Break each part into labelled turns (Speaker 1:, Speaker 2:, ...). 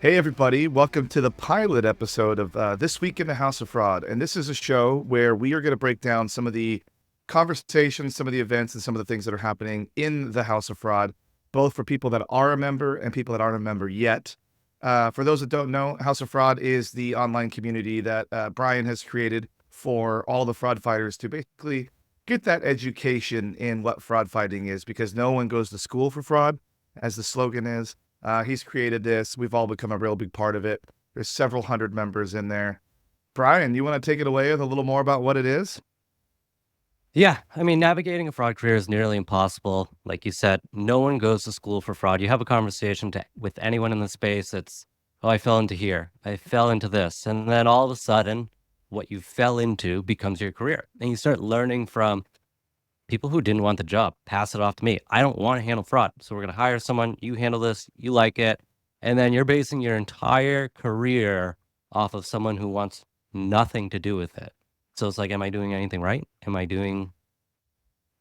Speaker 1: Hey, everybody. Welcome to the pilot episode of This Week in the House of Fraud. And this is a show where we are going to break down some of the conversations, some of the events, and some of the things that are happening in the House of Fraud, both for people that are a member and people that aren't a member yet. For those that don't know, House of Fraud is the online community that Brian has created for all the fraud fighters to basically get that education in what fraud fighting is, because no one goes to school for fraud, as the slogan is. He's created this. We've all become a real big part of it. There's several hundred members in there. Brian, you want to take it away with a little more about what it is?
Speaker 2: Yeah, I mean, navigating a fraud career is nearly impossible. Like you said, no one goes to school for fraud. You have a conversation with anyone in the space. It's, oh, I fell into here. I fell into this. And then all of a sudden, what you fell into becomes your career. And you start learning from people who didn't want the job. Pass it off to me. I don't want to handle fraud. So we're going to hire someone. You handle this. You like it. And then you're basing your entire career off of someone who wants nothing to do with it. So it's like, am I doing anything right? Am I building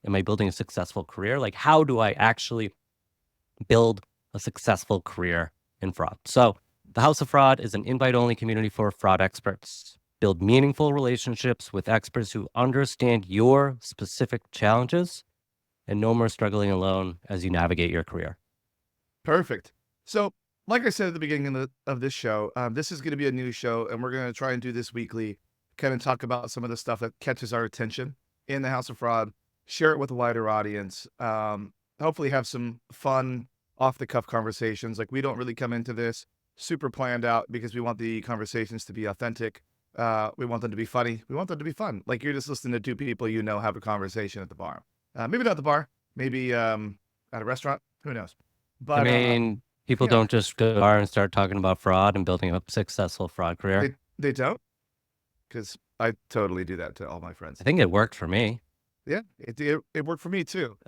Speaker 2: a successful career? Like, how do I actually build a successful career in fraud? So the House of Fraud is an invite-only community for fraud experts. Build meaningful relationships with experts who understand your specific challenges, and no more struggling alone as you navigate your career.
Speaker 1: Perfect. So, like I said at the beginning of this show, this is going to be a new show, and we're going to try and do this weekly, kind of talk about some of the stuff that catches our attention in the House of Fraud, share it with a wider audience, hopefully have some fun, off-the-cuff conversations. Like, we don't really come into this super planned out because we want the conversations to be authentic. We want them to be funny. We want them to be fun. Like, you're just listening to two people have a conversation at the bar. Maybe not at the bar, maybe at a restaurant. Who knows?
Speaker 2: I
Speaker 1: But
Speaker 2: mean, people
Speaker 1: yeah,
Speaker 2: don't just go to the bar and start talking about fraud and building a successful fraud career.
Speaker 1: they don't, because I totally do that to all my friends.
Speaker 2: I think it worked for me.
Speaker 1: Yeah, it worked for me too.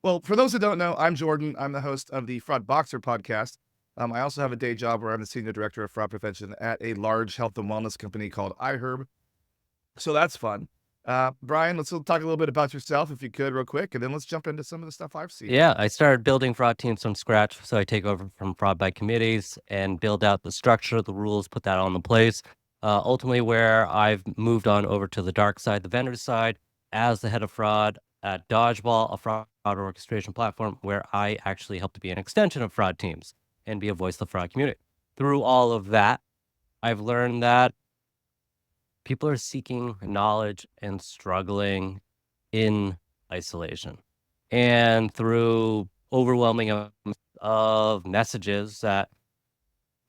Speaker 1: Well, for those that don't know, I'm Jordan. I'm the host of the Fraud Boxer podcast. I also have a day job where I'm the senior director of fraud prevention at a large health and wellness company called iHerb. So that's fun. Brian, let's talk a little bit about yourself, if you could, real quick, and then let's jump into some of the stuff I've seen.
Speaker 2: Yeah, I started building fraud teams from scratch. So I take over from fraud by committees and build out the structure, the rules, put that all in place. Ultimately, where I've moved on over to the dark side, the vendor side, as the head of fraud at Dodgeball, a fraud orchestration platform where I actually help to be an extension of fraud teams and be a voice of the fraud community. Through all of that, I've learned that people are seeking knowledge and struggling in isolation. And through overwhelming of messages that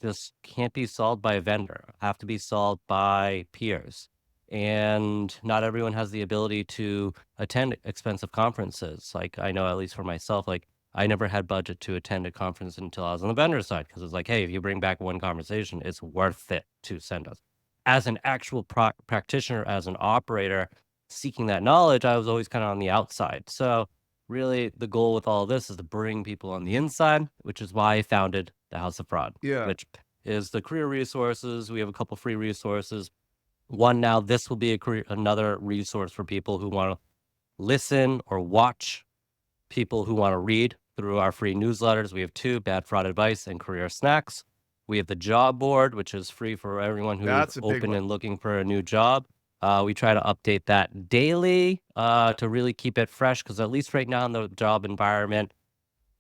Speaker 2: just can't be solved by a vendor, have to be solved by peers. And not everyone has the ability to attend expensive conferences. Like, I know, at least for myself, like, I never had budget to attend a conference until I was on the vendor side, because it's like, hey, if you bring back one conversation, it's worth it to send us. As an actual practitioner, as an operator seeking that knowledge, I was always kind of on the outside. So really, the goal with all of this is to bring people on the inside, which is why I founded the House of Fraud,
Speaker 1: Yeah.
Speaker 2: which is the career resources. We have a couple free resources. One now, this will be another resource for people who want to listen or watch, people who want to read through our free newsletters. We have two: Bad Fraud Advice and Career Snacks. We have the job board, which is free for everyone who's
Speaker 1: That's a big
Speaker 2: open
Speaker 1: one.
Speaker 2: and looking for a new job. We try to update that daily to really keep it fresh, because at least right now in the job environment,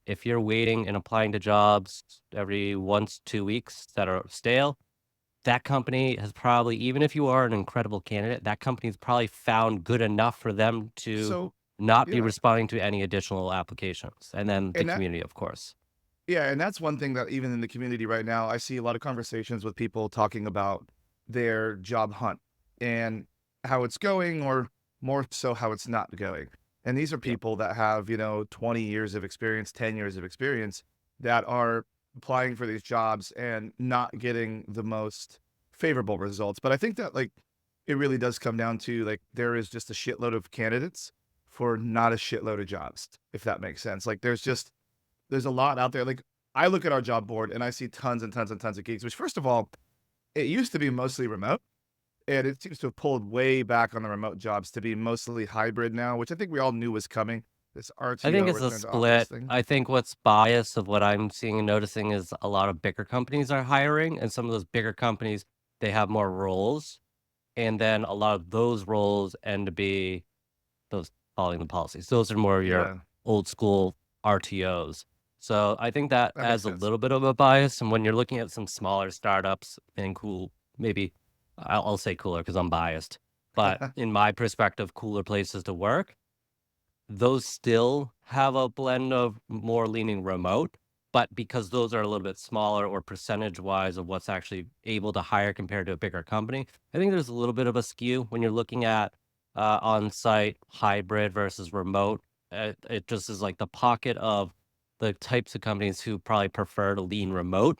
Speaker 2: if you're waiting and applying to jobs every 1 to 2 weeks that are stale, that company has probably, even if you are an incredible candidate, that company's probably found good enough for them to
Speaker 1: So
Speaker 2: not be
Speaker 1: yeah,
Speaker 2: responding to any additional applications. And then the
Speaker 1: and
Speaker 2: community, of course.
Speaker 1: that's one thing that even in the community right now, I see a lot of conversations with people talking about their job hunt and how it's going, or more so how it's not going. And these are
Speaker 2: Yep.
Speaker 1: people that have, 20 years of experience, 10 years of experience, that are applying for these jobs and not getting the most favorable results. But I think that, like, it really does come down to, like, there is just a shitload of candidates for not a shitload of jobs, if that makes sense. Like, there's a lot out there. Like, I look at our job board and I see tons and tons and tons of gigs, which, first of all, it used to be mostly remote, and it seems to have pulled way back on the remote jobs to be mostly hybrid now, which I think we all knew was coming, This
Speaker 2: I think
Speaker 1: RTO,
Speaker 2: it's a
Speaker 1: return to office
Speaker 2: split.
Speaker 1: thing.
Speaker 2: I think what's biased of what I'm seeing and noticing is a lot of bigger companies are hiring, and some of those bigger companies, they have more roles, and then a lot of those roles end to be those following the policies. Those are more of your
Speaker 1: Yeah,
Speaker 2: old school RTOs. So I think that
Speaker 1: that makes
Speaker 2: adds a
Speaker 1: sense.
Speaker 2: little bit of a bias. And when you're looking at some smaller startups and cool, maybe I'll say cooler because I'm biased, but in my perspective, cooler places to work, those still have a blend of more leaning remote, but because those are a little bit smaller or percentage wise of what's actually able to hire compared to a bigger company, I think there's a little bit of a skew when you're looking at on-site hybrid versus remote. It just is like the pocket of the types of companies who probably prefer to lean remote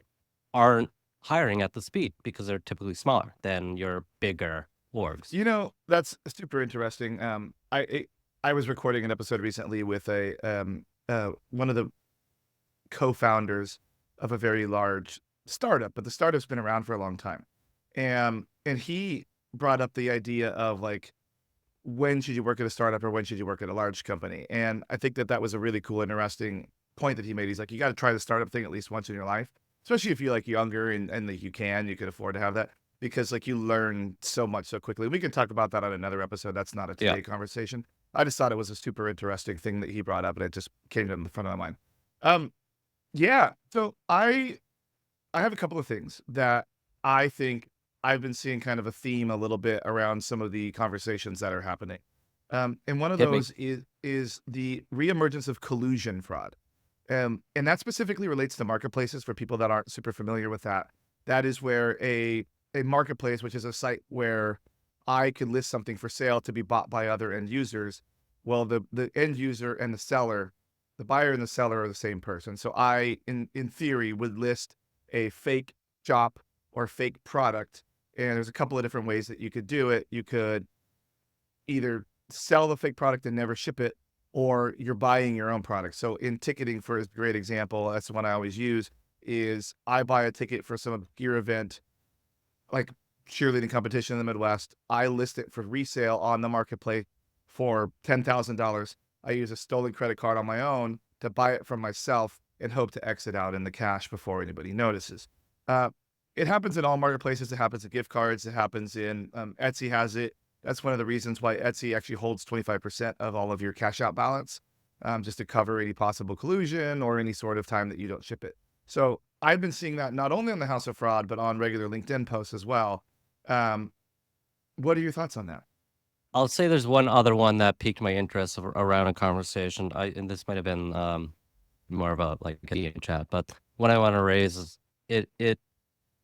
Speaker 2: aren't hiring at the speed because they're typically smaller than your bigger orgs.
Speaker 1: That's super interesting. I was recording an episode recently with a one of the co-founders of a very large startup, but the startup's been around for a long time. And he brought up the idea of like, when should you work at a startup or when should you work at a large company? And I think that was a really cool, interesting point that he made. He's like, you got to try the startup thing at least once in your life, especially if you're like younger and like you could afford to have that, because like you learn so much so quickly. We can talk about that on another episode. That's not a
Speaker 2: Yeah.
Speaker 1: today conversation. I just thought it was a super interesting thing that he brought up, and it just came to the front of my mind. Um, yeah. So I have a couple of things that I think I've been seeing kind of a theme a little bit around some of the conversations that are happening. And one of
Speaker 2: Hit me.
Speaker 1: those is the reemergence of collusion fraud. And that specifically relates to marketplaces for people that aren't super familiar with that. That is where a marketplace, which is a site where I can list something for sale to be bought by other end users. Well, the end user and the seller, the buyer and the seller are the same person. So I, in theory, would list a fake shop or fake product. And there's a couple of different ways that you could do it. You could either sell the fake product and never ship it, or you're buying your own product. So in ticketing, for a great example, that's the one I always use, is I buy a ticket for some obscure event, like cheerleading competition in the Midwest. I list it for resale on the marketplace for $10,000. I use a stolen credit card on my own to buy it from myself and hope to exit out in the cash before anybody notices. Uh, it happens in all marketplaces. It happens in gift cards. It happens in Etsy has it. That's one of the reasons why Etsy actually holds 25% of all of your cash out balance, just to cover any possible collusion or any sort of time that you don't ship it. So I've been seeing that not only on the House of Fraud, but on regular LinkedIn posts as well. Um, what are your thoughts on that?
Speaker 2: I'll say there's one other one that piqued my interest around a conversation. And this might have been more of a like a chat, but what I want to raise is it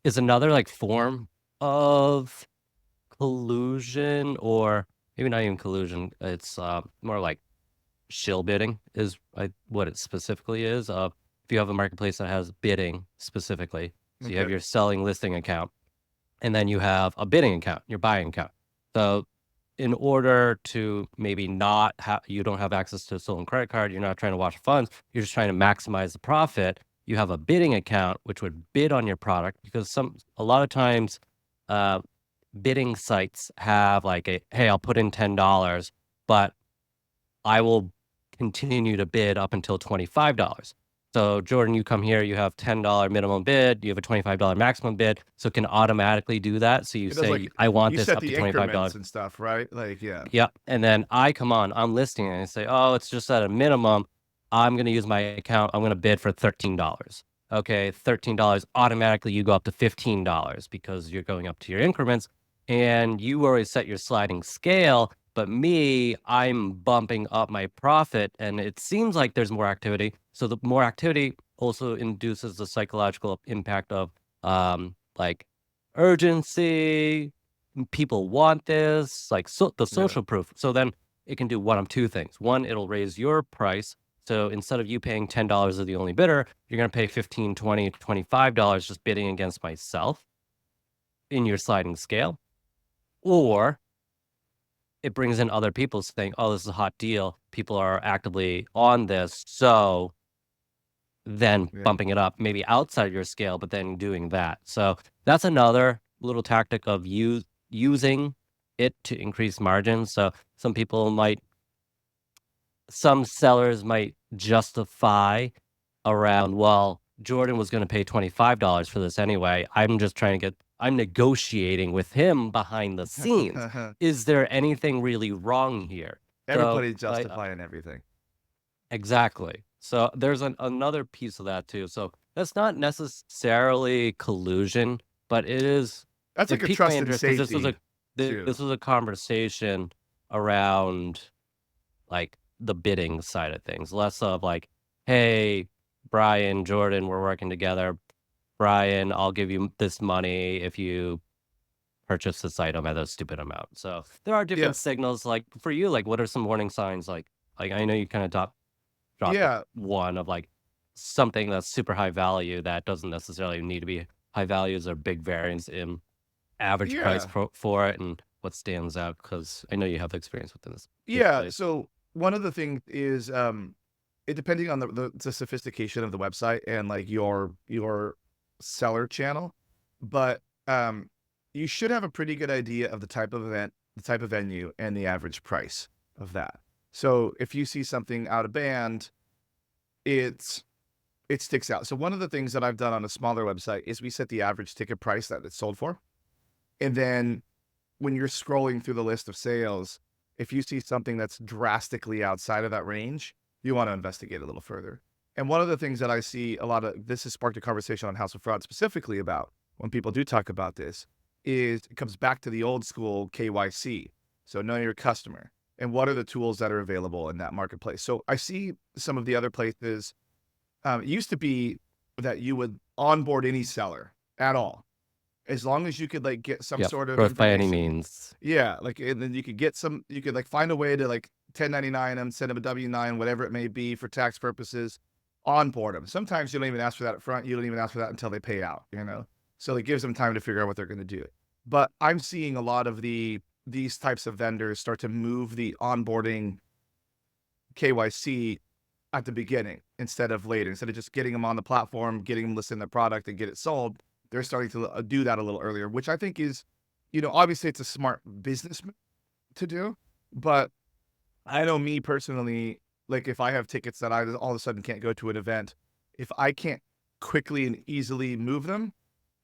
Speaker 2: is another like form of collusion, or maybe not even collusion. It's more like shill bidding is what it specifically is. If you have a marketplace that has bidding specifically, so you have
Speaker 1: Okay.
Speaker 2: your selling listing account, and then you have a bidding account, your buying account. So in order to maybe not have, you don't have access to a stolen credit card, you're not trying to wash funds, you're just trying to maximize the profit. You have a bidding account, which would bid on your product, because a lot of times, uh, bidding sites have like hey, I'll put in $10, but I will continue to bid up until $25. So Jordan, you come here, you have $10 minimum bid, you have a $25 maximum bid, so it can automatically do that. So you
Speaker 1: It does,
Speaker 2: say,
Speaker 1: like,
Speaker 2: I want
Speaker 1: you
Speaker 2: this
Speaker 1: set
Speaker 2: up to
Speaker 1: the
Speaker 2: $25.
Speaker 1: increments and stuff, right? Like, yeah.
Speaker 2: Yep. And then I'm listing it and say, oh, it's just at a minimum. I'm going to use my account. I'm going to bid for $13. Okay. $13 automatically you go up to $15 because you're going up to your increments, and you already set your sliding scale. But me, I'm bumping up my profit, and it seems like there's more activity. So the more activity also induces the psychological impact of like urgency, people want this, like the
Speaker 1: Yeah.
Speaker 2: social proof. So then it can do one of two things. One, it'll raise your price. So instead of you paying $10 as the only bidder, you're going to pay 15, 20, $25 just bidding against myself in your sliding scale. Or it brings in other people saying, oh, this is a hot deal. People are actively on this. So then
Speaker 1: Yeah.
Speaker 2: bumping it up maybe outside your scale, but then doing that. So that's another little tactic of using it to increase margins. So some people might some sellers might justify around, well, Jordan was going to pay $25 for this anyway. I'm negotiating with him behind the scenes. Is there anything really wrong here? So,
Speaker 1: Everybody's justifying everything.
Speaker 2: exactly. So there's another piece of that too. So that's not necessarily collusion, but
Speaker 1: That's
Speaker 2: it
Speaker 1: like a
Speaker 2: piqued my
Speaker 1: trust and
Speaker 2: interest because
Speaker 1: safety too.
Speaker 2: this was a conversation around like the bidding side of things, less of like, hey, Brian, Jordan, we're working together. Brian, I'll give you this money if you purchase this item at a stupid amount. So there are
Speaker 1: Yeah.
Speaker 2: different signals. Like for you, like what are some warning signs? Like I know you kind of dropped
Speaker 1: Yeah.
Speaker 2: one of like something that's super high value that doesn't necessarily need to be high values or big variance in average price
Speaker 1: Yeah.
Speaker 2: for it and what stands out because I know you have experience within this
Speaker 1: Yeah.
Speaker 2: place.
Speaker 1: So one of the things is it depending on the sophistication of the website and like your seller channel, but you should have a pretty good idea of the type of event, the type of venue, and the average price of that. So if you see something out of band, it sticks out. So one of the things that I've done on a smaller website is we set the average ticket price that it's sold for. And then when you're scrolling through the list of sales, if you see something that's drastically outside of that range, you want to investigate a little further. And one of the things that I see a lot of, this has sparked a conversation on House of Fraud specifically about when people do talk about this, is it comes back to the old school KYC. So know your customer and what are the tools that are available in that marketplace. So I see some of the other places, it used to be that you would onboard any seller at all, as long as you could like get some
Speaker 2: Yep.
Speaker 1: sort of
Speaker 2: Growth by any
Speaker 1: information.
Speaker 2: means.
Speaker 1: Yeah, like and then you could like find a way to like 1099 them, send them a W-9, whatever it may be for tax purposes, onboard them. Sometimes you don't even ask for that up front. You don't even ask for that until they pay out, you know? So it gives them time to figure out what they're going to do. But I'm seeing a lot of these types of vendors start to move the onboarding KYC at the beginning instead of later. Instead of just getting them on the platform, getting them listing the product and get it sold, they're starting to do that a little earlier, which I think is, obviously it's a smart business to do. But I know me personally, like if I have tickets that I all of a sudden can't go to an event, if I can't quickly and easily move them,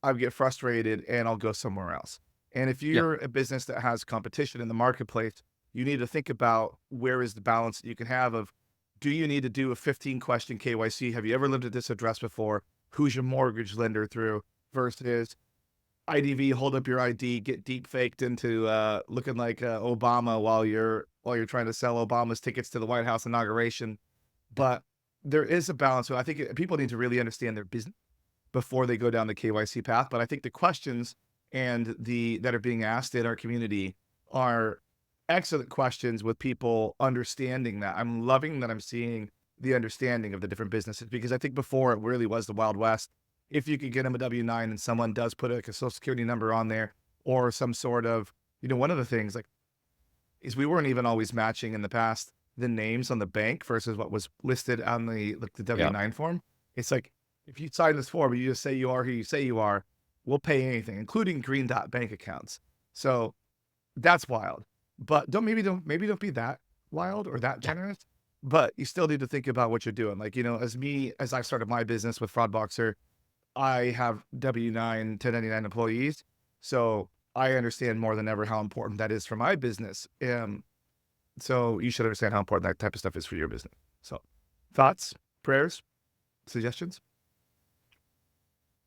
Speaker 1: I get frustrated and I'll go somewhere else. And if
Speaker 2: Yep.
Speaker 1: you're a business that has competition in the marketplace, you need to think about where is the balance that you can have of, do you need to do a 15 question KYC? Have you ever lived at this address before? Who's your mortgage lender through? Versus IDV, hold up your ID, get deep faked into looking like Obama while you're trying to sell Obama's tickets to the White House inauguration. But there is a balance. So I think people need to really understand their business before they go down the KYC path. But I think the questions that are being asked in our community are excellent questions with people understanding that. I'm loving that I'm seeing the understanding of the different businesses, because I think before it really was the Wild West. If you could get them a W-9 and someone does put a social security number on there or some sort of, one of the things like is we weren't even always matching in the past the names on the bank versus what was listed on the W-9 form. It's like, if you sign this form, you just say you are who you say you are, we'll pay anything, including green dot bank accounts. So that's wild. But don't be that wild or that generous. But you still need to think about what you're doing. Like, as I started my business with Fraudboxer, I have W-9, 1099 employees. So I understand more than ever how important that is for my business. So you should understand how important that type of stuff is for your business. So thoughts, prayers, suggestions?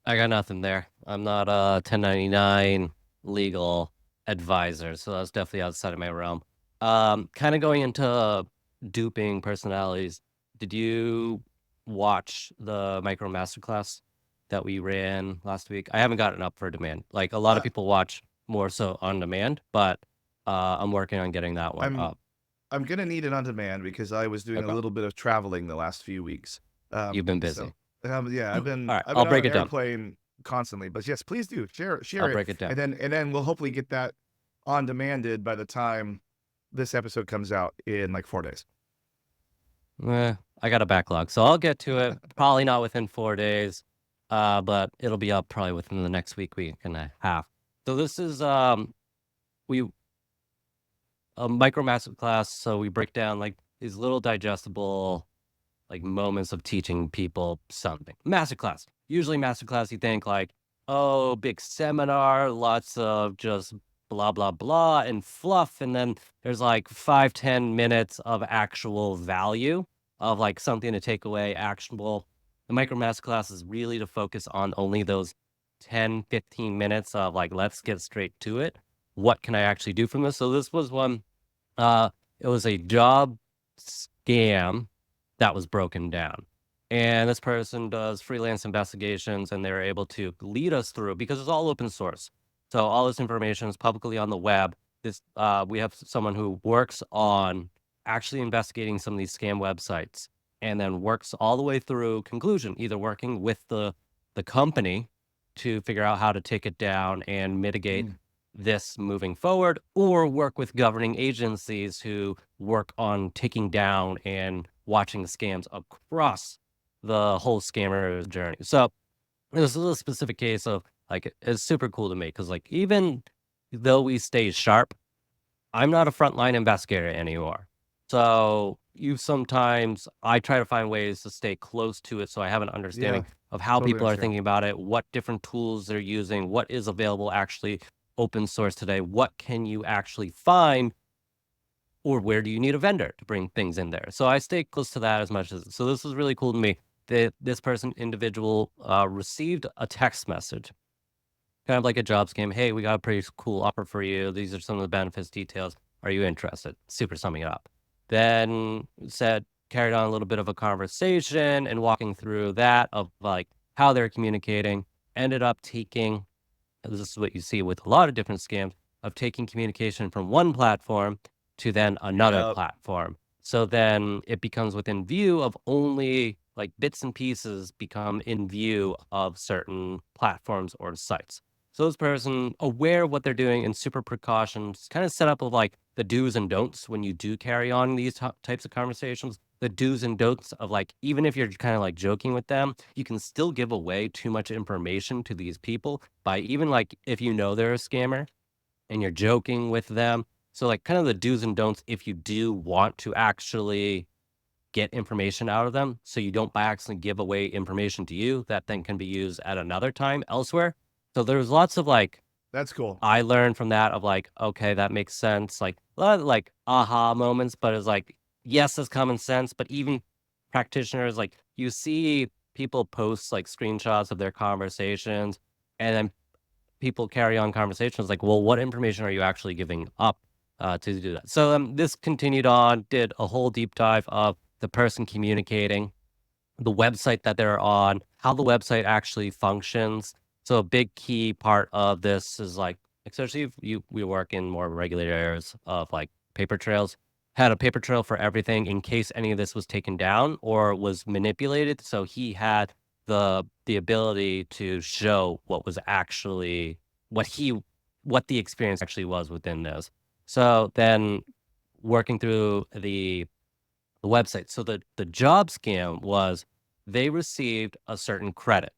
Speaker 2: I got nothing there. I'm not a 1099 legal advisor, so that's definitely outside of my realm. Kind of going into duping personalities. Did you watch the micro masterclass that we ran last week? I haven't gotten up for demand. Like a lot of people watch more so on demand, but I'm working on getting that one
Speaker 1: I'm
Speaker 2: up.
Speaker 1: I'm gonna need it on demand because I was doing a
Speaker 2: Okay.
Speaker 1: little bit of traveling the last few weeks.
Speaker 2: You've been
Speaker 1: So
Speaker 2: busy.
Speaker 1: yeah,
Speaker 2: All right,
Speaker 1: I've
Speaker 2: I'll
Speaker 1: been on
Speaker 2: break
Speaker 1: an
Speaker 2: it down.
Speaker 1: airplane constantly. But yes, please do
Speaker 2: I'll
Speaker 1: share it,
Speaker 2: break it down.
Speaker 1: and then we'll hopefully get that on demanded by the time this episode comes out in like 4 days.
Speaker 2: I got a backlog, so I'll get to it. Probably not within 4 days, but it'll be up probably within the next week and a half. So this is we a micro master class. So we break down like these little digestible like moments of teaching people something. Masterclass. Usually masterclass, you think like, oh, big seminar, lots of just blah, blah, blah and fluff. And then there's like 5-10 minutes of actual value of like something to take away, actionable. The micro masterclass is really to focus on only those 10-15 minutes of like, let's get straight to it. What can I actually do from this? So this was one, uh, it was a job scam that was broken down. And this person does freelance investigations and they're able to lead us through because it's all open source. So all this information is publicly on the web. We have someone who works on actually investigating some of these scam websites and then works all the way through conclusion, either working with the company to figure out how to take it down and mitigate
Speaker 1: Mm.
Speaker 2: this moving forward, or work with governing agencies who work on taking down and watching scams across the whole scammer journey. So this is a specific case of like it's super cool to me because like even though we stay sharp, I'm not a frontline investigator anymore. So I try to find ways to stay close to it so I have an
Speaker 1: Yeah,
Speaker 2: understanding of how
Speaker 1: totally
Speaker 2: people are
Speaker 1: understand.
Speaker 2: thinking about it, what different tools they're using, what is available actually open source today, what can you actually find, or where do you need a vendor to bring things in there. So I stay close to that as much as so this is really cool to me. That this individual received a text message kind of like a job scam. Hey, we got a pretty cool offer for you. These are some of the benefits details. Are you interested? Super summing it up. Then carried on a little bit of a conversation and walking through that of like how they're communicating. Ended up taking, this is what you see with a lot of different scams, of taking communication from one platform to then another
Speaker 1: Yep.
Speaker 2: platform. So then it becomes within view of only like bits and pieces become in view of certain platforms or sites. So this person aware of what they're doing and super precautions, kind of set up of like the do's and don'ts when you do carry on these types of conversations. The do's and don'ts of like, even if you're kind of like joking with them, you can still give away too much information to these people by even like if you know they're a scammer and you're joking with them. So like kind of the do's and don'ts if you do want to actually get information out of them so you don't by accident give away information to you that then can be used at another time elsewhere. So there's lots of like
Speaker 1: That's cool.
Speaker 2: I learned from that of like, okay, that makes sense. Like a lot of like aha moments, but it's like, yes, it's common sense. But even practitioners, like you see people post like screenshots of their conversations and then people carry on conversations like, well, what information are you actually giving up to do that? So this continued on, did a whole deep dive of the person communicating, the website that they're on, how the website actually functions. So a big key part of this is like, especially if we work in more regulated areas of like paper trails, had a paper trail for everything in case any of this was taken down or was manipulated. So he had the ability to show what was actually what he what the experience actually was within this. So then working through the website. So the job scam was they received a certain credit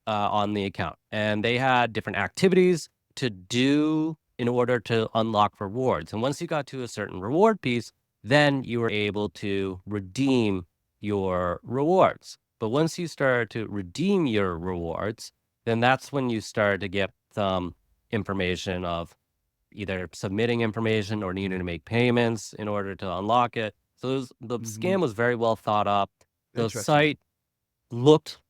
Speaker 2: on the account, and they had different activities to do in order to unlock rewards. And once you got to a certain reward piece, then you were able to redeem your rewards. But once you started to redeem your rewards, then that's when you started to get some information of either submitting information or needing to make payments in order to unlock it. So the
Speaker 1: Hmm.
Speaker 2: scam was very well thought up. The
Speaker 1: Interesting.
Speaker 2: site looked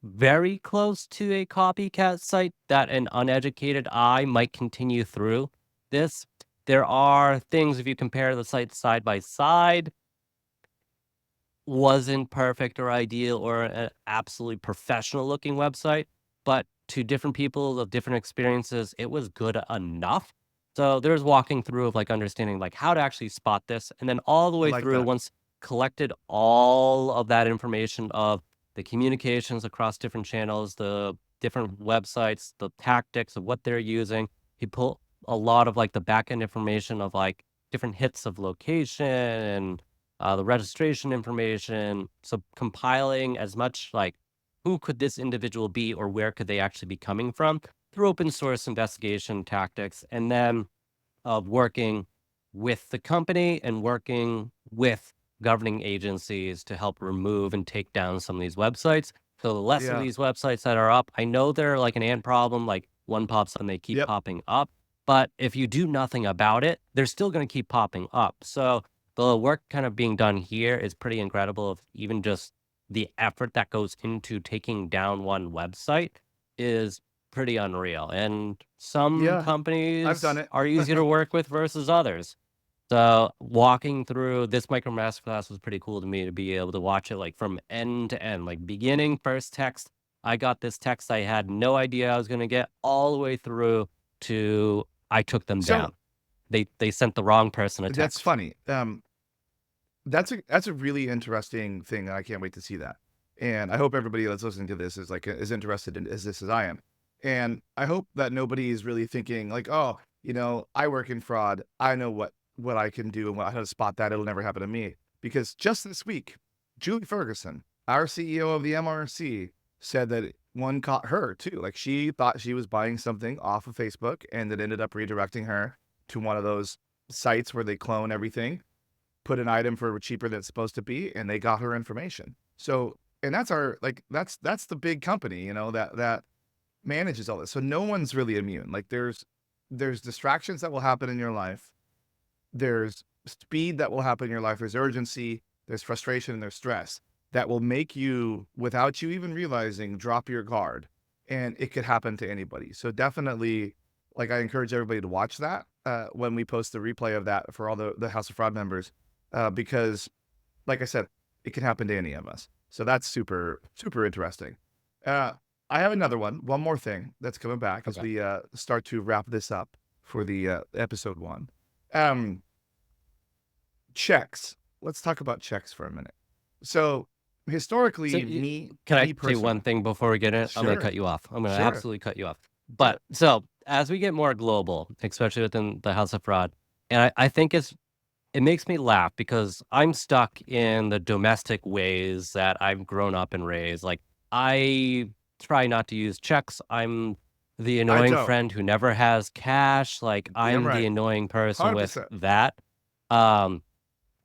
Speaker 2: very close to a copycat site that an uneducated eye might continue through this. There are things, if you compare the sites side by side, wasn't perfect or ideal or an absolutely professional looking website, but to different people of different experiences, it was good enough. So there's walking through of like understanding like how to actually spot this. And then all the
Speaker 1: I
Speaker 2: way
Speaker 1: like
Speaker 2: through,
Speaker 1: that.
Speaker 2: once collected all of that information of the communications across different channels, the different websites, the tactics of what they're using, he pulled a lot of like the back end information of like different hits of location and the registration information. So compiling as much like who could this individual be or where could they actually be coming from through open source investigation tactics, and then working with the company and working with governing agencies to help remove and take down some of these websites. So the less of
Speaker 1: Yeah.
Speaker 2: these websites that are up, I know they're like an ant problem, like one pops up and they keep
Speaker 1: Yep.
Speaker 2: popping up. But if you do nothing about it, they're still going to keep popping up. So the work kind of being done here is pretty incredible. Of even just the effort that goes into taking down one website is pretty unreal. And some
Speaker 1: Yeah. I've done
Speaker 2: companies
Speaker 1: it.
Speaker 2: are easier to work with versus others. So walking through this micro masterclass was pretty cool to me to be able to watch it like from end to end, like beginning first text. I got this text I had no idea I was going to get all the way through to I took them
Speaker 1: So
Speaker 2: down. They sent the wrong person a
Speaker 1: that's
Speaker 2: text.
Speaker 1: funny. That's a really interesting thing. I can't wait to see that. And I hope everybody that's listening to this is like as interested in as this as I am. And I hope that nobody is really thinking like, oh, I work in fraud. I know what I can do and how to spot that. It'll never happen to me. Because just this week, Julie Ferguson, our CEO of the MRC, said that one caught her too. Like she thought she was buying something off of Facebook and it ended up redirecting her to one of those sites where they clone everything, put an item for cheaper than it's supposed to be, and they got her information. So, and that's our that's the big company, that manages all this. So no one's really immune. Like there's distractions that will happen in your life. There's speed that will happen in your life. There's urgency, there's frustration, and there's stress that will make you, without you even realizing, drop your guard. And it could happen to anybody. So definitely, like I encourage everybody to watch that when we post the replay of that for all the House of Fraud members, because, like I said, it can happen to any of us. So that's super, super interesting. I have another one more thing that's coming back as
Speaker 2: Okay.
Speaker 1: we start to wrap this up for the episode 1. Checks. Let's talk about checks for a minute. So historically,
Speaker 2: So can I
Speaker 1: me
Speaker 2: say one
Speaker 1: personally,
Speaker 2: thing before we get in? I'm going to
Speaker 1: sure,
Speaker 2: cut you off. I'm going to
Speaker 1: sure,
Speaker 2: absolutely cut you off.
Speaker 1: yeah,
Speaker 2: But so as we get more global, especially within the House of Fraud, and I think it makes me laugh because I'm stuck in the domestic ways that I've grown up and raised. Like I try not to use checks. I'm the
Speaker 1: I
Speaker 2: annoying
Speaker 1: don't.
Speaker 2: friend who never has cash. Like
Speaker 1: Damn
Speaker 2: I'm the
Speaker 1: right,
Speaker 2: annoying person with
Speaker 1: 100%.
Speaker 2: that. Um,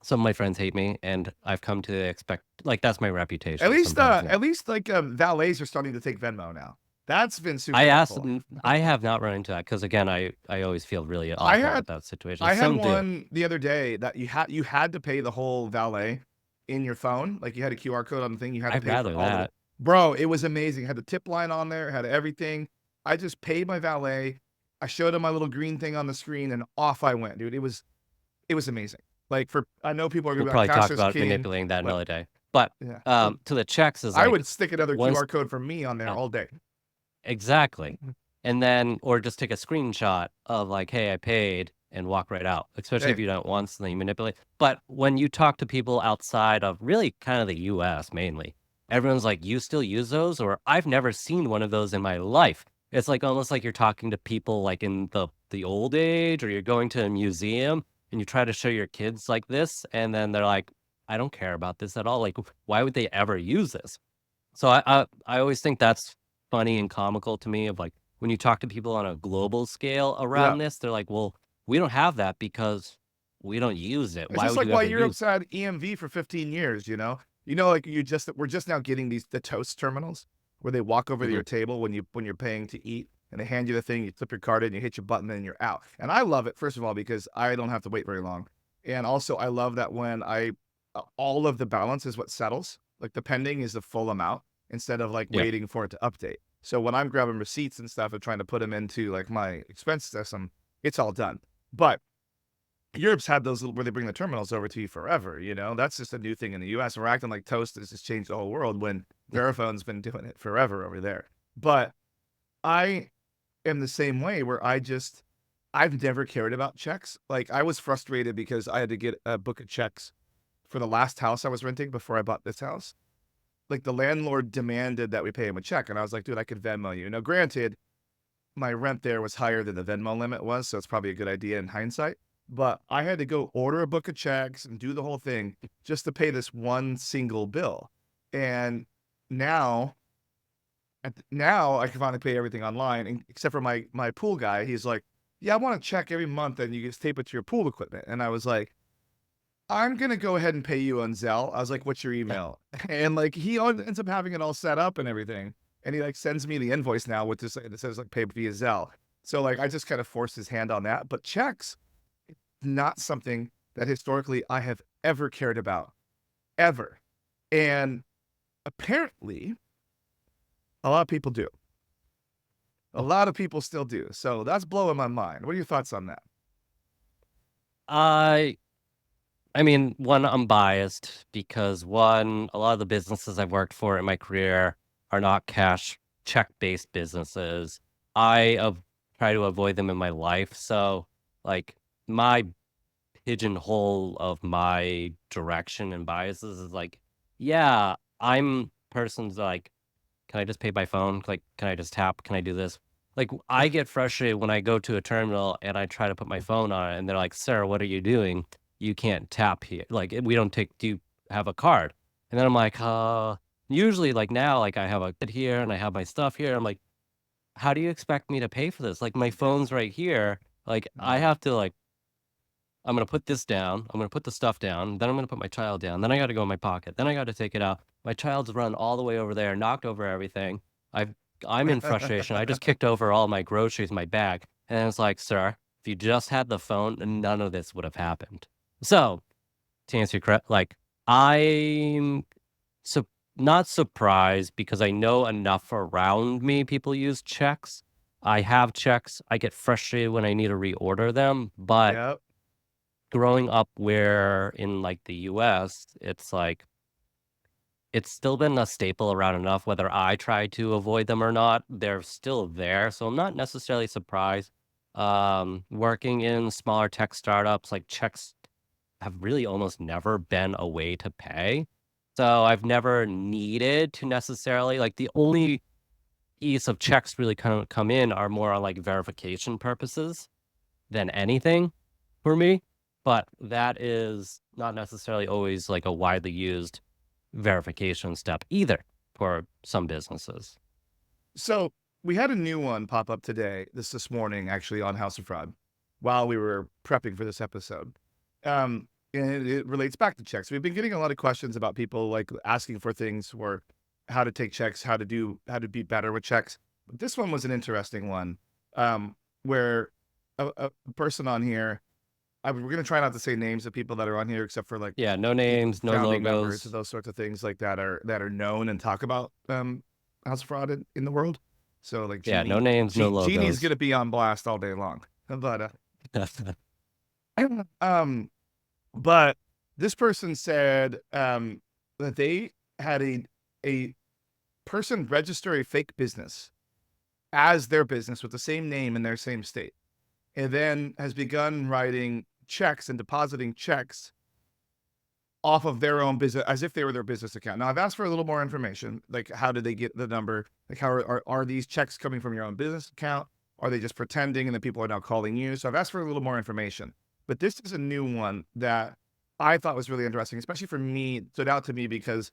Speaker 2: some of my friends hate me, and I've come to expect like that's my reputation sometimes now.
Speaker 1: At least like valets are starting to take Venmo now. That's been super helpful.
Speaker 2: I have not run into that because again, I always feel really
Speaker 1: I
Speaker 2: awful
Speaker 1: had
Speaker 2: with that situation.
Speaker 1: I had
Speaker 2: Some do.
Speaker 1: one the other day that you had to pay the whole valet in your phone. Like you had a QR code on the thing. You had to
Speaker 2: I'd
Speaker 1: pay for
Speaker 2: rather
Speaker 1: all the.
Speaker 2: that.
Speaker 1: Bro, it was amazing. It had the tip line on there. It had everything. I just paid my valet. I showed him my little green thing on the screen, and off I went, dude. It was amazing. Like I know people are gonna
Speaker 2: We'll
Speaker 1: be like,
Speaker 2: probably
Speaker 1: cash
Speaker 2: talk
Speaker 1: is
Speaker 2: about
Speaker 1: king,
Speaker 2: manipulating that
Speaker 1: but
Speaker 2: another day. But
Speaker 1: yeah, well,
Speaker 2: to the checks is
Speaker 1: I
Speaker 2: like
Speaker 1: would stick another
Speaker 2: once
Speaker 1: QR code for me on there
Speaker 2: uh,
Speaker 1: all day.
Speaker 2: exactly. And then or just take a screenshot of like, hey, I paid and walk right out, especially if
Speaker 1: Hey,
Speaker 2: you don't once and then you manipulate. But when you talk to people outside of really kind of the US mainly, everyone's like, you still use those? Or I've never seen one of those in my life. It's like almost like you're talking to people like in the old age, or you're going to a museum and you try to show your kids like this, and then they're like, I don't care about this at all. Like, why would they ever use this? So I always think that's funny and comical to me of like when you talk to people on a global scale
Speaker 1: yeah.
Speaker 2: around this, they're like, well, we don't have that because we don't use it.
Speaker 1: It's
Speaker 2: Why
Speaker 1: just
Speaker 2: would
Speaker 1: like
Speaker 2: you
Speaker 1: why
Speaker 2: ever use
Speaker 1: Europe's had EMV for 15 years, you know? Like we're just now getting the toast terminals where they walk over
Speaker 2: it?
Speaker 1: to your table when you're paying to eat and they hand you the thing, you flip your card in, you hit your button, and you're out. And I love it, first of all, because I don't have to wait very long. And also I love that when all of the balance is what settles. Like the pending is the full amount instead of like
Speaker 2: Yeah.
Speaker 1: waiting for it to update. So when I'm grabbing receipts and stuff and trying to put them into like my expense system, it's all done. But Europe's had those where they bring the terminals over to you forever. That's just a new thing in the U.S. We're acting like Toast has just changed the whole world when Verifone's been doing it forever over there. But I am the same way where I've never cared about checks. Like I was frustrated because I had to get a book of checks for the last house I was renting before I bought this house. Like the landlord demanded that we pay him a check, and I was like, dude, I could Venmo you. Now, granted, my rent there was higher than the Venmo limit was, so it's probably a good idea in hindsight. But I had to go order a book of checks and do the whole thing just to pay this one single bill. And now, now I can finally pay everything online, except for my pool guy. He's like, "Yeah, I want to check every month, and you just tape it to your pool equipment." And I was like, I'm gonna go ahead and pay you on Zelle. I was like, what's your email? And like ends up having it all set up and everything. And he like sends me the invoice now with this that says like pay via Zelle. So like I just kind of forced his hand on that. But checks, not something that historically I have ever cared about. Ever. And apparently a lot of people do. A lot of people still do. So that's blowing my mind. What are your thoughts on that?
Speaker 2: I I mean, one, I'm biased because one, a lot of the businesses I've worked for in my career are not cash check-based businesses. I try to avoid them in my life. So, like, my pigeonhole of my direction and biases is like, yeah, I'm person's like, can I just pay by phone? Like, can I just tap? Can I do this? Like, I get frustrated when I go to a terminal and I try to put my phone on it, and they're like, "Sir, what are you doing? You can't tap here. Like, we don't take. Do you have a card?" And then I'm like, Usually, like now, like I have a kid here and I have my stuff here. I'm like, how do you expect me to pay for this? Like, my phone's right here. Like, I
Speaker 1: Mhm.
Speaker 2: have to like I'm gonna put this down. I'm gonna put the stuff down. Then I'm gonna put my child down. Then I gotta go in my pocket. Then I gotta take it out. My child's run all the way over there, knocked over everything. I've I'm in frustration. I just kicked over all my groceries, my bag, and it's like, sir, if you just had the phone, none of this would have happened. So to answer your correct, like I'm so not surprised because I know enough around me. People use checks. I have checks. I get frustrated when I need to reorder them, but
Speaker 1: Yep.
Speaker 2: growing up where in, like, the US, it's like it's still been a staple around enough whether I try to avoid them or not, they're still there, so I'm not necessarily surprised. Working in smaller tech startups, like, checks have really almost never been a way to pay, so I've never needed to necessarily like, the only piece of checks really kind of come in are more on, like, verification purposes than anything for me, but that is not necessarily always like a widely used verification step either for some businesses.
Speaker 1: So we had a new one pop up today, this morning, actually on House of Fraud, while we were prepping for this episode. And it relates back to checks. We've been getting a lot of questions about people like asking for things or how to take checks, how to be better with checks. But this one was an interesting one, where a person on here, we're going to try not to say names of people that are on here, except for like
Speaker 2: Yeah, no names, no
Speaker 1: founding members and
Speaker 2: logos.
Speaker 1: those sorts of things like that are known and talk about house fraud in the world. So like
Speaker 2: Yeah, no names, no
Speaker 1: Jeannie's
Speaker 2: logos.
Speaker 1: gonna be on blast all day long. But um but this person said that they had a person register a fake business as their business with the same name in their same state, and then has begun writing checks and depositing checks off of their own business as if they were their business account. Now I've asked for a little more information, like how did they get the number? Like how are these checks coming from your own business account? Are they just pretending and then people are now calling you? So I've asked for a little more information. But this is a new one that I thought was really interesting, especially for me, stood out to me because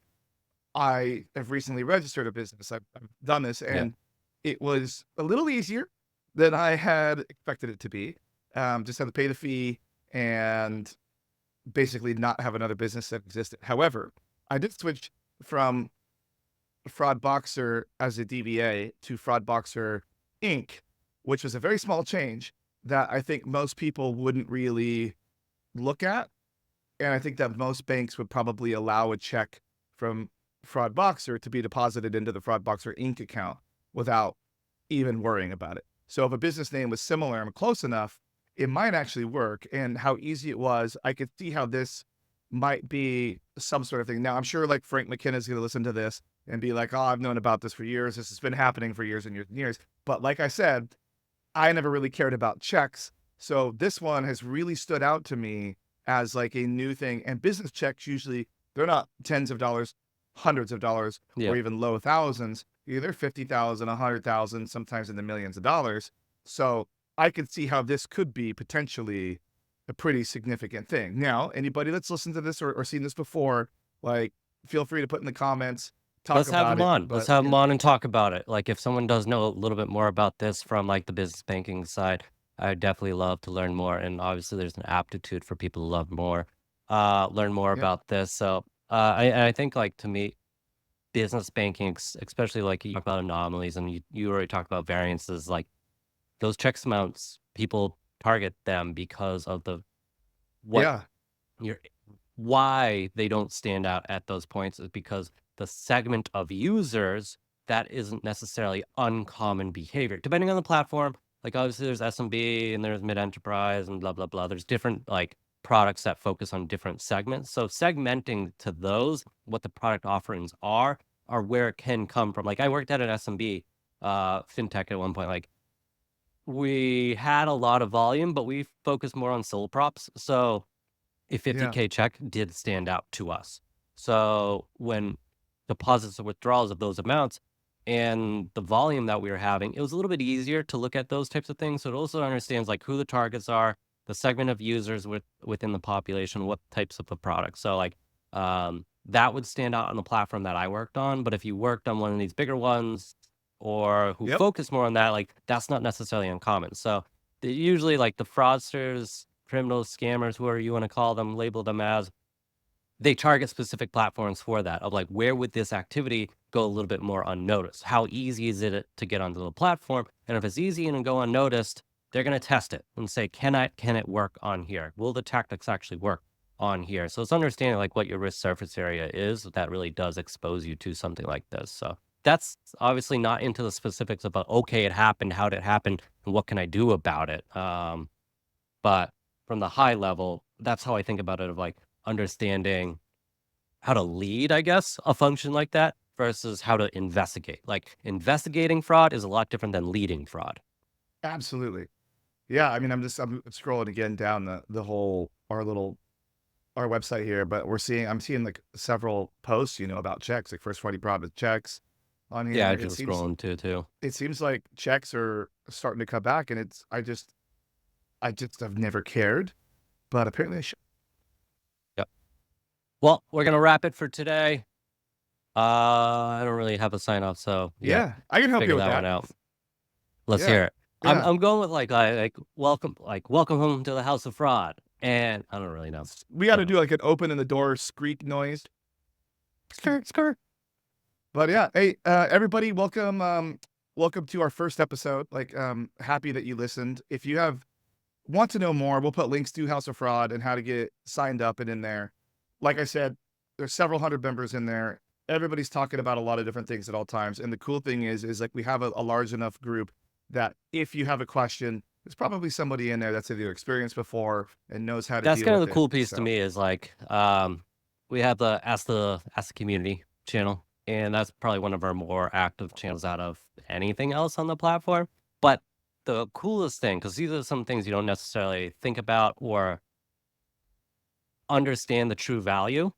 Speaker 1: I have recently registered a business. I've done this
Speaker 2: Yeah.
Speaker 1: and it was a little easier than I had expected it to be. Just had to pay the fee and basically not have another business that existed. However, I did switch from Fraud Boxer as a DBA to Fraud Boxer Inc., which was a very small change that I think most people wouldn't really look at. And I think that most banks would probably allow a check from Fraud Boxer to be deposited into the Fraud Boxer Inc. account without even worrying about it. So if a business name was similar and close enough, it might actually work. And how easy it was, I could see how this might be some sort of thing. Now, I'm sure like Frank McKenna is going to listen to this and be like, oh, I've known about this for years. This has been happening for years and years and years. But like I said, I never really cared about checks. So this one has really stood out to me as like a new thing. And business checks usually, they're not tens of dollars, hundreds of dollars, or
Speaker 2: Yeah.
Speaker 1: even low thousands. Either 50,000, 100,000, sometimes in the millions of dollars. So I could see how this could be potentially a pretty significant thing. Now, anybody that's listened to this or seen this before, like, feel free to put in the comments, talk
Speaker 2: Let's have
Speaker 1: about
Speaker 2: them
Speaker 1: it.
Speaker 2: on. Let's
Speaker 1: But
Speaker 2: have them on and talk about it. Like, if someone does know a little bit more about this from, like, the business banking side, I'd definitely love to learn more, and obviously, there's an aptitude for people to love more. learn more
Speaker 1: Yeah.
Speaker 2: about this. So I think like to me, business banking, especially like you talk about anomalies and you already talked about variances, like those checks amounts, people target them because of the what
Speaker 1: Yeah.
Speaker 2: you're why they don't stand out at those points is because the segment of users that isn't necessarily uncommon behavior. Depending on the platform, like obviously there's SMB and there's mid enterprise and blah blah blah. There's different like products that focus on different segments. So segmenting to those, what the product offerings are where it can come from. Like I worked at an SMB fintech at one point. Like we had a lot of volume, but we focused more on sole props. So a
Speaker 1: Yeah.
Speaker 2: 50K check did stand out to us. So when deposits or withdrawals of those amounts and the volume that we were having, it was a little bit easier to look at those types of things. So it also understands like who the targets are, the segment of users within the population, what types of the products. So like that would stand out on the platform that I worked on. But if you worked on one of these bigger ones or who
Speaker 1: Yep.
Speaker 2: focus more on that, like that's not necessarily uncommon. So usually like the fraudsters, criminals, scammers, whoever you want to call them, label them as, they target specific platforms for that of like, where would this activity go a little bit more unnoticed? How easy is it to get onto the platform? And if it's easy and go unnoticed, they're going to test it and say, can it work on here? Will the tactics actually work on here? So it's understanding like what your risk surface area is that really does expose you to something like this. So that's obviously not into the specifics about, okay, it happened, how did it happen, and what can I do about it? But from the high level, that's how I think about it of like understanding how to lead, I guess, a function like that versus how to investigate. Like investigating fraud is a lot different than leading fraud.
Speaker 1: Absolutely. Yeah. I mean, I'm scrolling again down the whole our website here, but I'm seeing like several posts, about checks, like first party profit checks on
Speaker 2: Yeah,
Speaker 1: here.
Speaker 2: I just scrolling too.
Speaker 1: It seems like checks are starting to come back, and I just have never cared, but apparently I should.
Speaker 2: Yep. Well, we're gonna wrap it for today. I don't really have a sign off, so yeah,
Speaker 1: Yeah, I can help you
Speaker 2: figure
Speaker 1: with
Speaker 2: that one
Speaker 1: that.
Speaker 2: out. Let's
Speaker 1: Yeah,
Speaker 2: hear it.
Speaker 1: yeah.
Speaker 2: I'm going with like welcome home to the house of fraud. And I don't really know.
Speaker 1: We got
Speaker 2: I
Speaker 1: to
Speaker 2: don't
Speaker 1: do like an open in the door squeak noise.
Speaker 2: Skirt.
Speaker 1: But yeah, hey, everybody, welcome to our first episode. Like, happy that you listened. If you want to know more, we'll put links to House of Fraud and how to get signed up and in there. Like I said, there's several hundred members in there. Everybody's talking about a lot of different things at all times. And the cool thing is like we have a large enough group that if you have a question, there's probably somebody in there that's either experienced before and knows how to
Speaker 2: That's
Speaker 1: deal
Speaker 2: kind of
Speaker 1: with
Speaker 2: the
Speaker 1: it.
Speaker 2: cool piece to
Speaker 1: So
Speaker 2: me is like we have the Ask the Community channel, and that's probably one of our more active channels out of anything else on the platform. But the coolest thing, because these are some things you don't necessarily think about or understand the true value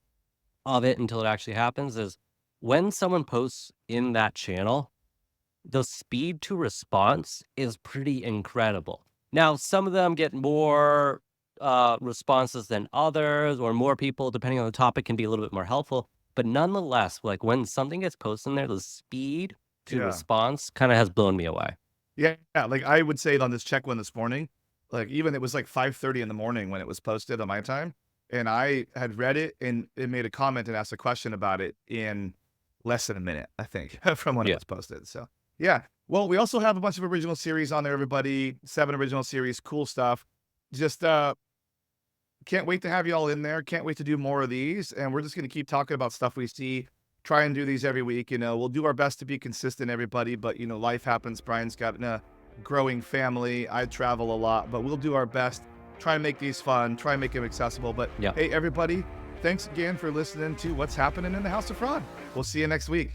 Speaker 2: of it until it actually happens, is when someone posts in that channel, the speed to response is pretty incredible. Now, some of them get more responses than others, or more people, depending on the topic, can be a little bit more helpful. But nonetheless, like when something gets posted in there, the speed to
Speaker 1: yeah.
Speaker 2: response kind of has blown me away.
Speaker 1: Yeah, like I would say on this check one this morning, like even it was like 5:30 in the morning when it was posted on my time, and I had read it and it made a comment and asked a question about it in less than a minute, I think, from when it
Speaker 2: Yeah.
Speaker 1: was posted. So yeah. Well, we also have a bunch of original series on there, everybody. 7 original series, cool stuff. Just can't wait to have you all in there. Can't wait to do more of these. And we're just going to keep talking about stuff we see. Try and do these every week. We'll do our best to be consistent, everybody. But, life happens. Brian's got a growing family. I travel a lot, but we'll do our best. Try and make these fun. Try and make them accessible. But
Speaker 2: Yeah.
Speaker 1: hey, everybody, thanks again for listening to what's happening in the House of Fraud. We'll see you next week.